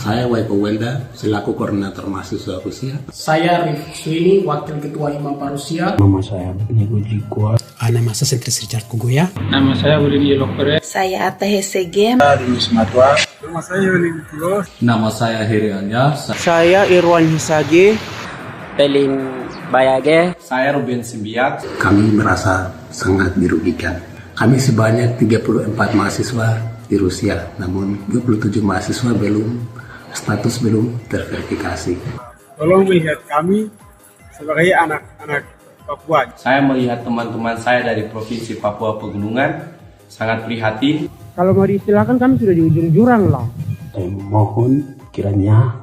Saya Waipo Welda, selaku koordinator mahasiswa Rusia. Saya Rif Swini, Wakil Ketua IMAPA Rusia. Nama saya Nego Jikwa. Nama saya Sentris Richard Kugoya. Nama saya Budi Lokore. Saya Atta Hesegem. Nama saya Yuli Kulos. Nama saya Heri Anja. Saya Irwan Hisage. Pelin Bayage. Saya Ruben Simbiak. Kami merasa sangat dirugikan. Kami sebanyak 34 mahasiswa di Rusia, namun 27 mahasiswa status belum terverifikasi. Tolong melihat kami sebagai anak-anak Papua. Saya melihat teman-teman saya dari Provinsi Papua Pegunungan sangat prihatin. Kalau mau diistilahkan kami sudah di ujung jurang lah. Saya mohon kiranya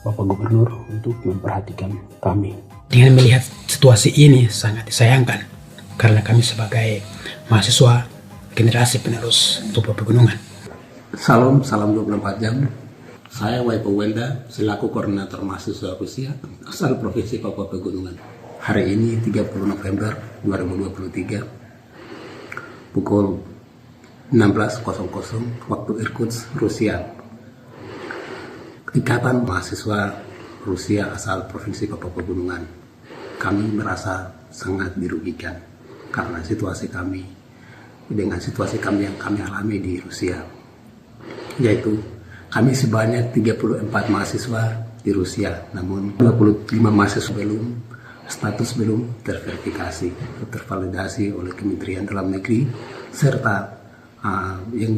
Bapak Gubernur untuk memperhatikan kami. Dengan melihat situasi ini sangat disayangkan karena kami sebagai mahasiswa generasi penerus Papua Pegunungan. Salam 24 jam. Saya Waipo Welda, selaku koordinator mahasiswa Rusia asal Provinsi Papua Pegunungan. Hari ini 30 November 2023 pukul 16.00 waktu Irkutsk, Rusia. Ikatan Mahasiswa Rusia asal Provinsi Papua Pegunungan. Kami merasa sangat dirugikan karena situasi kami dengan situasi kami yang kami alami di Rusia, yaitu kami sebanyak 34 mahasiswa di Rusia, namun 25 mahasiswa status belum terverifikasi atau tervalidasi oleh Kementerian Dalam Negeri, serta yang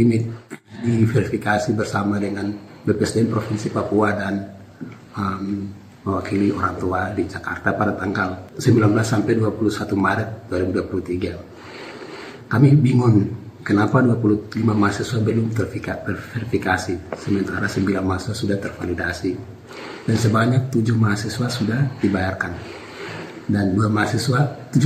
diverifikasi bersama dengan BPSDM Provinsi Papua dan mewakili orang tua di Jakarta pada tanggal 19 sampai 21 Maret 2023. Kami bingung kenapa 25 mahasiswa belum terverifikasi, sementara 9 mahasiswa sudah tervalidasi dan sebanyak 7 mahasiswa sudah dibayarkan. Dan 7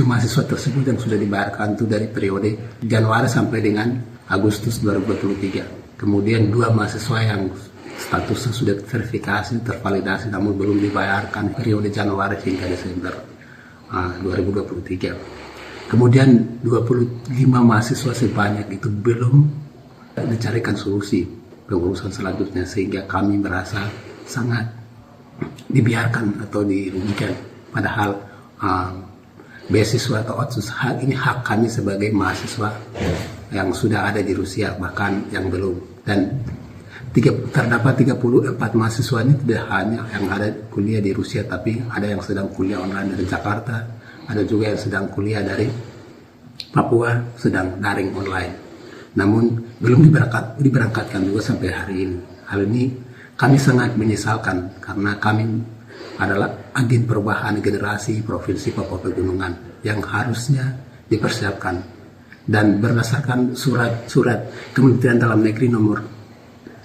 mahasiswa tersebut yang sudah dibayarkan itu dari periode Januari sampai dengan Agustus 2023. Kemudian 2 mahasiswa yang statusnya sudah verifikasi, tervalidasi namun belum dibayarkan periode Januari hingga Desember 2023. Kemudian 25 mahasiswa sebanyak itu belum dicarikan solusi pengurusan selanjutnya, sehingga kami merasa sangat dibiarkan atau dirugikan. Padahal beasiswa atau otsus ini hak kami sebagai mahasiswa yang sudah ada di Rusia, bahkan yang belum. Dan terdapat 34 mahasiswa ini tidak hanya yang ada kuliah di Rusia, tapi ada yang sedang kuliah online dari Jakarta, ada juga yang sedang kuliah dari Papua, sedang daring online. Namun belum diberangkatkan juga sampai hari ini. Hal ini kami sangat menyesalkan karena kami adalah agen perubahan generasi Provinsi Papua Pegunungan yang harusnya dipersiapkan. Dan berdasarkan surat Kementerian Dalam Negeri nomor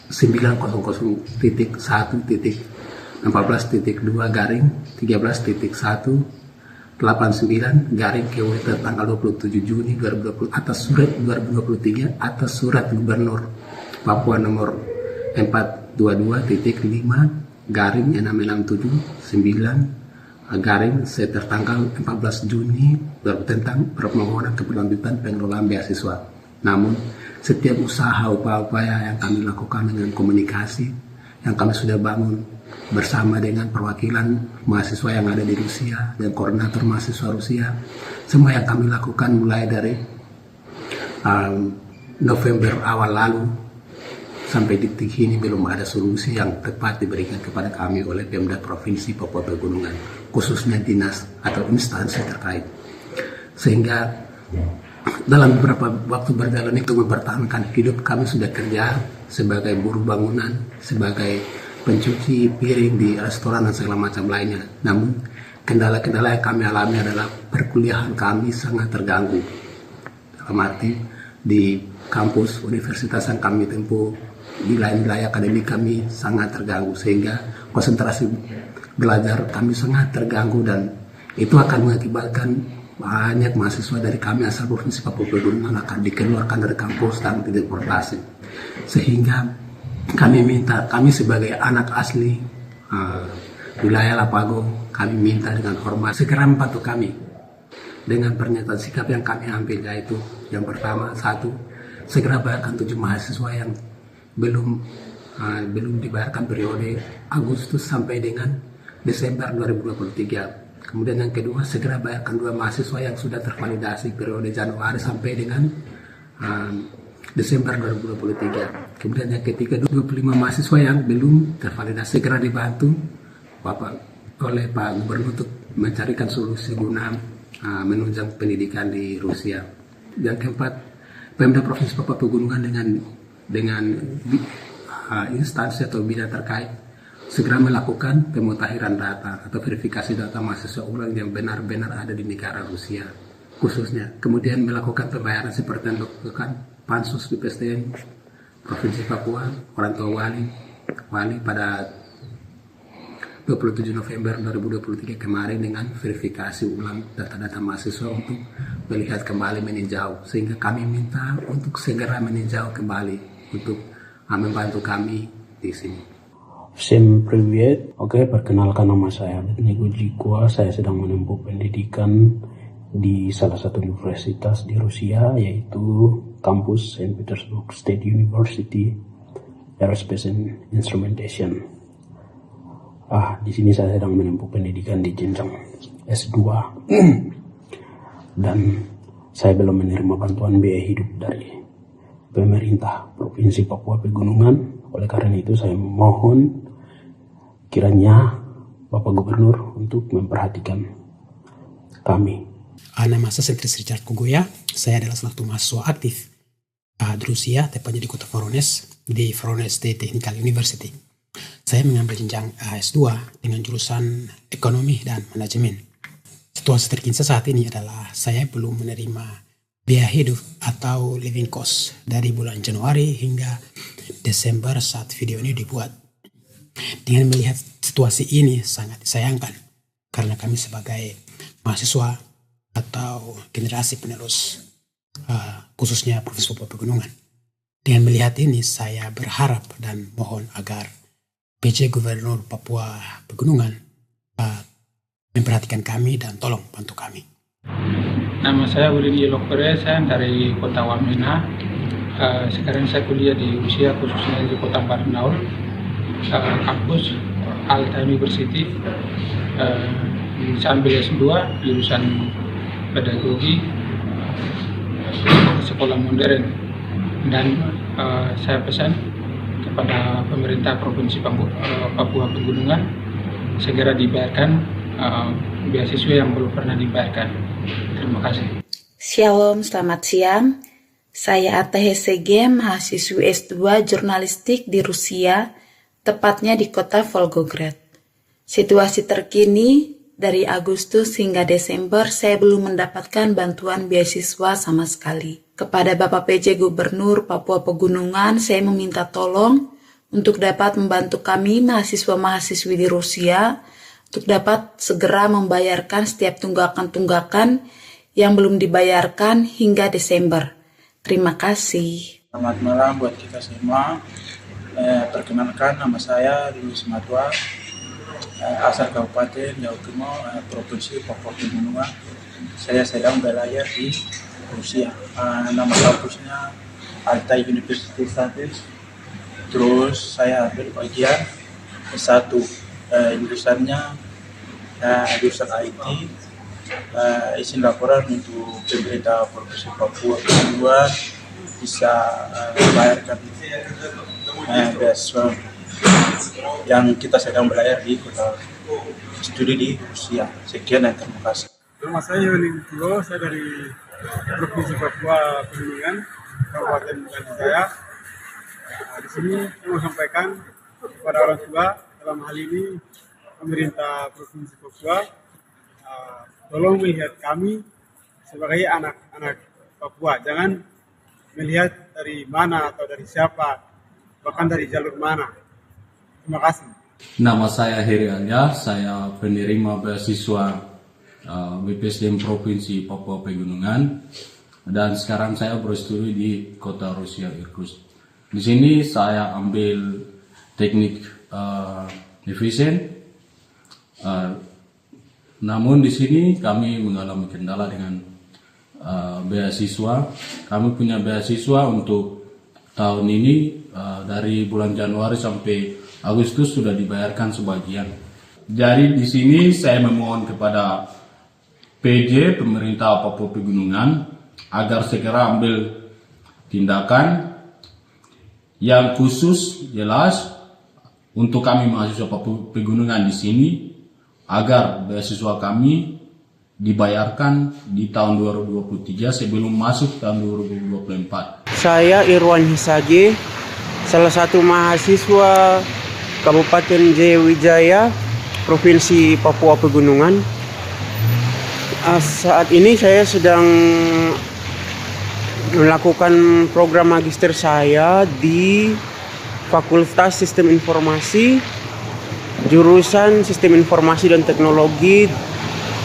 900.1.14.2 garing 13.1 89 garing KW tanggal 27 Juni 2020 atas surat 2023 atas surat Gubernur Papua nomor 422.5 garing 6679 garing tertanggal 14 Juni tentang permohonan keberlanjutan pengelolaan beasiswa. Namun setiap usaha upaya-upaya yang kami lakukan dengan komunikasi yang kami sudah bangun bersama dengan perwakilan mahasiswa yang ada di Rusia dan koordinator mahasiswa Rusia, semua yang kami lakukan mulai dari November awal lalu sampai detik ini belum ada solusi yang tepat diberikan kepada kami oleh Pemda Provinsi Papua Pegunungan, khususnya dinas atau instansi terkait. Sehingga dalam beberapa waktu berjalan itu mempertahankan hidup, kami sudah kerja sebagai buruh bangunan, sebagai pencuci piring di restoran dan segala macam lainnya. Namun kendala-kendala yang kami alami adalah perkuliahan kami sangat terganggu. Dalam arti di kampus universitas yang kami tempuh, di wilayah akademik kami sangat terganggu, sehingga konsentrasi belajar kami sangat terganggu, dan itu akan mengakibatkan banyak mahasiswa dari kami asal Provinsi Papua Pegunungan akan dikeluarkan dari kampus dan dideportasi. Sehingga kami sebagai anak asli wilayah Lapago, kami minta dengan hormat segera membantu kami dengan pernyataan sikap yang kami ambil, yaitu yang pertama, 1, segera bayarkan 7 mahasiswa yang belum belum dibayarkan periode Agustus sampai dengan Desember 2023. Kemudian yang kedua, segera bayarkan 2 mahasiswa yang sudah tervalidasi periode Januari sampai dengan Desember 2023. Kemudian yang ketiga, 25 mahasiswa yang belum tervalidasi segera dibantu oleh Pak Gubernur untuk mencarikan solusi guna menunjang pendidikan di Rusia. Yang keempat, Pemda Provinsi Papua Pegunungan dengan instansi atau bidang terkait segera melakukan pemutahiran data atau verifikasi data mahasiswa ulang yang benar-benar ada di negara Rusia khususnya. Kemudian melakukan pembayaran seperti yang dilakukan Pansus BPSDM Provinsi Papua, orang tua wali pada 27 November 2023 kemarin dengan verifikasi ulang data-data mahasiswa untuk melihat kembali meninjau, sehingga kami minta untuk segera meninjau kembali untuk membantu kami di sini. Всем привет. Oke, perkenalkan nama saya Abednego Jikwa. Saya sedang menempuh pendidikan di salah satu universitas di Rusia, yaitu kampus St. Petersburg State University Aerospace and Instrumentation. Di sini saya sedang menempuh pendidikan di jenjang S2 dan saya belum menerima bantuan biaya hidup dari pemerintah Provinsi Papua Pegunungan. Oleh karena itu saya mohon kiranya Bapak Gubernur untuk memperhatikan kami. Nama saya Sentris Richard Kugoya. Saya adalah salah satu mahasiswa aktif di Rusia, tepatnya di kota Voronezh, di Voronezh State Technical University. Saya mengambil jenjang S2 dengan jurusan ekonomi dan manajemen. Situasi terkini saat ini adalah saya belum menerima biaya hidup atau living cost dari bulan Januari hingga Desember saat video ini dibuat. Dengan melihat situasi ini sangat disayangkan karena kami sebagai mahasiswa atau generasi penerus khususnya Provinsi Papua Pegunungan. Dengan melihat ini saya berharap dan mohon agar PJ Gubernur Papua Pegunungan memperhatikan kami dan tolong bantu kami. Nama saya Willy Lokpere, saya dari kota Wamena. Sekarang saya kuliah di Rusia, khususnya di kota Barnaul, kampus Alta University. Saya ambil S2 jurusan pedagogi sekolah modern, dan saya pesan kepada pemerintah Provinsi Papua Pegunungan segera dibayarkan beasiswa yang belum pernah dibayarkan. Terima kasih. Shalom, selamat siang. Saya Ata Hesege, mahasiswi S2 Jurnalistik di Rusia, tepatnya di kota Volgograd. Situasi terkini dari Agustus hingga Desember saya belum mendapatkan bantuan beasiswa sama sekali. Kepada Bapak PJ Gubernur Papua Pegunungan, saya meminta tolong untuk dapat membantu kami mahasiswa-mahasiswi di Rusia untuk dapat segera membayarkan setiap tunggakan-tunggakan yang belum dibayarkan hingga Desember. Terima kasih. Selamat malam buat kita semua. Perkenalkan, nama saya Rinus Matwa, asal Kabupaten Jawa Timur, Provinsi Papua Pegunungan. Saya sedang belajar di Rusia. Nama kampusnya Altai University Status. Terus saya ambil bagian S1, jurusannya jurusan IT. Izin laporan untuk pemerintah Provinsi Papua Pegunungan bisa membayarkan beasiswa yang kita sedang belajar di kota studi di Rusia. Sekian dan terima kasih. Nama saya Yoni Tilo, saya dari Provinsi Papua Pegunungan, Kabupaten Jaya. Di sini saya mau sampaikan kepada orang tua, dalam hal ini pemerintah Provinsi Papua, tolong melihat kami sebagai anak-anak Papua. Jangan melihat dari mana atau dari siapa, bahkan dari jalur mana. Terima kasih. Nama saya Heri Anja, saya penerima beasiswa BPSDM Provinsi Papua Pegunungan, dan sekarang saya berstudi di kota Rusia, Irkutsk. Di sini saya ambil teknik efisien. Namun di sini kami mengalami kendala dengan beasiswa. Kami punya beasiswa untuk tahun ini dari bulan Januari sampai Agustus sudah dibayarkan sebagian. Jadi di sini saya memohon kepada PJ pemerintah Papua Pegunungan agar segera ambil tindakan yang khusus jelas untuk kami mahasiswa Papua Pegunungan di sini agar beasiswa kami dibayarkan di tahun 2023 sebelum masuk tahun 2024. Saya Irwan Hisage, salah satu mahasiswa Kabupaten Jayawijaya, Provinsi Papua Pegunungan. Saat ini saya sedang melakukan program magister saya di Fakultas Sistem Informasi, jurusan Sistem Informasi dan Teknologi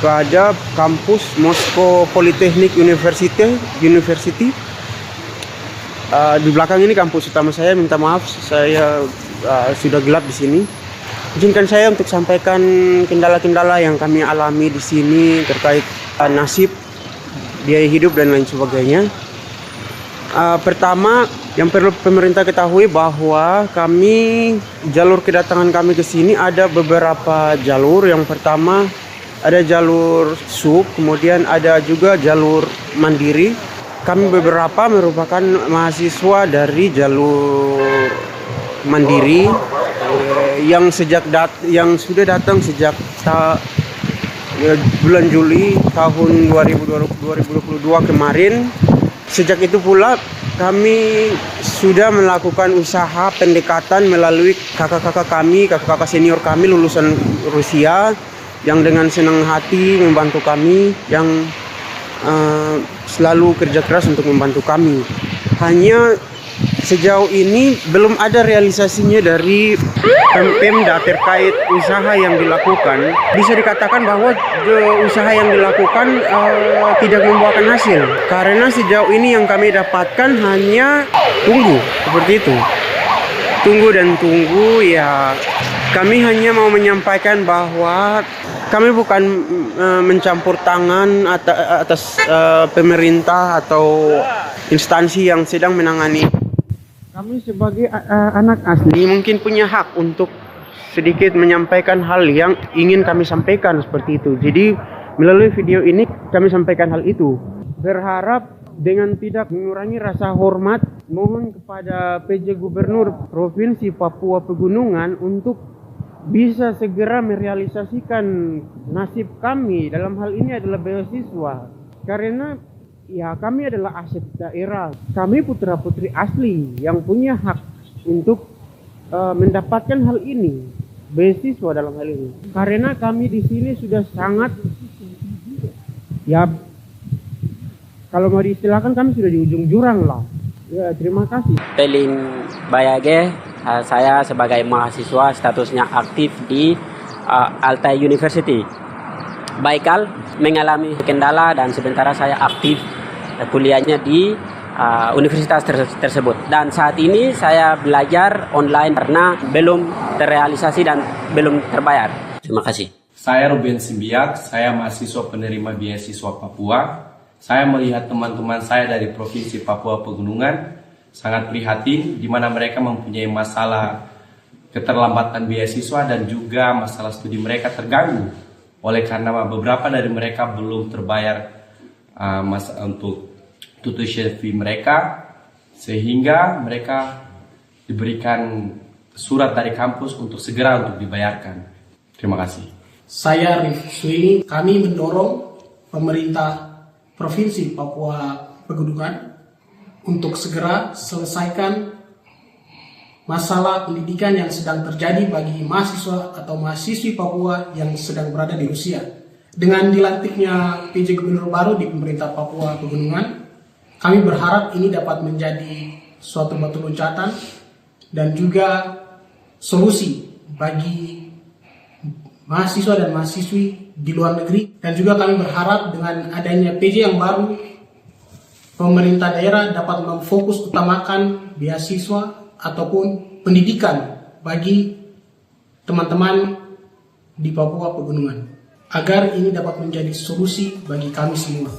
pada kampus Moskow Polytechnic University. Di belakang ini kampus utama saya. Minta maaf, saya sudah gelap di sini. Izinkan saya untuk sampaikan kendala-kendala yang kami alami di sini terkait nasib, biaya hidup dan lain sebagainya. Pertama, yang perlu pemerintah ketahui bahwa jalur kedatangan kami ke sini ada beberapa jalur. Yang pertama ada jalur sub, kemudian ada juga jalur mandiri. Kami beberapa merupakan mahasiswa dari jalur mandiri yang sudah datang sejak bulan Juli tahun 2022 kemarin. Sejak itu pula kami sudah melakukan usaha pendekatan melalui kakak-kakak senior kami lulusan Rusia yang dengan senang hati membantu kami, yang selalu kerja keras untuk membantu kami. Hanya sejauh ini belum ada realisasinya dari Pemda terkait usaha yang dilakukan. Bisa dikatakan bahwa usaha yang dilakukan tidak membuahkan hasil, karena sejauh ini yang kami dapatkan hanya tunggu, seperti itu. Tunggu dan tunggu ya. Kami hanya mau menyampaikan bahwa kami bukan mencampur tangan atas pemerintah atau instansi yang sedang menangani. Kami sebagai anak asli mungkin punya hak untuk sedikit menyampaikan hal yang ingin kami sampaikan, seperti itu. Jadi melalui video ini kami sampaikan hal itu. Berharap dengan tidak mengurangi rasa hormat, mohon kepada PJ Gubernur Provinsi Papua Pegunungan untuk bisa segera merealisasikan nasib kami. Dalam hal ini adalah beasiswa, karena ya kami adalah aset daerah. Kami putra-putri asli yang punya hak untuk mendapatkan hal ini, beasiswa dalam hal ini. Karena kami di sini sudah sangat, ya kalau mau diistilahkan kami sudah di ujung jurang lah. Ya, terima kasih. Pelin Bayage, saya sebagai mahasiswa statusnya aktif di Altai University. Baikal mengalami kendala dan sementara saya aktif kuliahnya di universitas tersebut. Dan saat ini saya belajar online karena belum terrealisasi dan belum terbayar. Terima kasih. Saya Ruben Simbiak, saya mahasiswa penerima beasiswa Papua. Saya melihat teman-teman saya dari Provinsi Papua Pegunungan sangat prihatin di mana mereka mempunyai masalah keterlambatan beasiswa dan juga masalah studi mereka terganggu oleh karena beberapa dari mereka belum terbayar untuk tuition fee mereka, sehingga mereka diberikan surat dari kampus untuk segera untuk dibayarkan. Terima kasih. Saya Rif Swini, kami mendorong pemerintah Provinsi Papua Pegunungan untuk segera selesaikan masalah pendidikan yang sedang terjadi bagi mahasiswa atau mahasiswi Papua yang sedang berada di Rusia. Dengan dilantiknya PJ Gubernur baru di pemerintah Papua Pegunungan, kami berharap ini dapat menjadi suatu batu loncatan dan juga solusi bagi mahasiswa dan mahasiswi di luar negeri. Dan juga kami berharap dengan adanya PJ yang baru, pemerintah daerah dapat memfokus utamakan beasiswa ataupun pendidikan bagi teman-teman di Papua Pegunungan, agar ini dapat menjadi solusi bagi kami semua.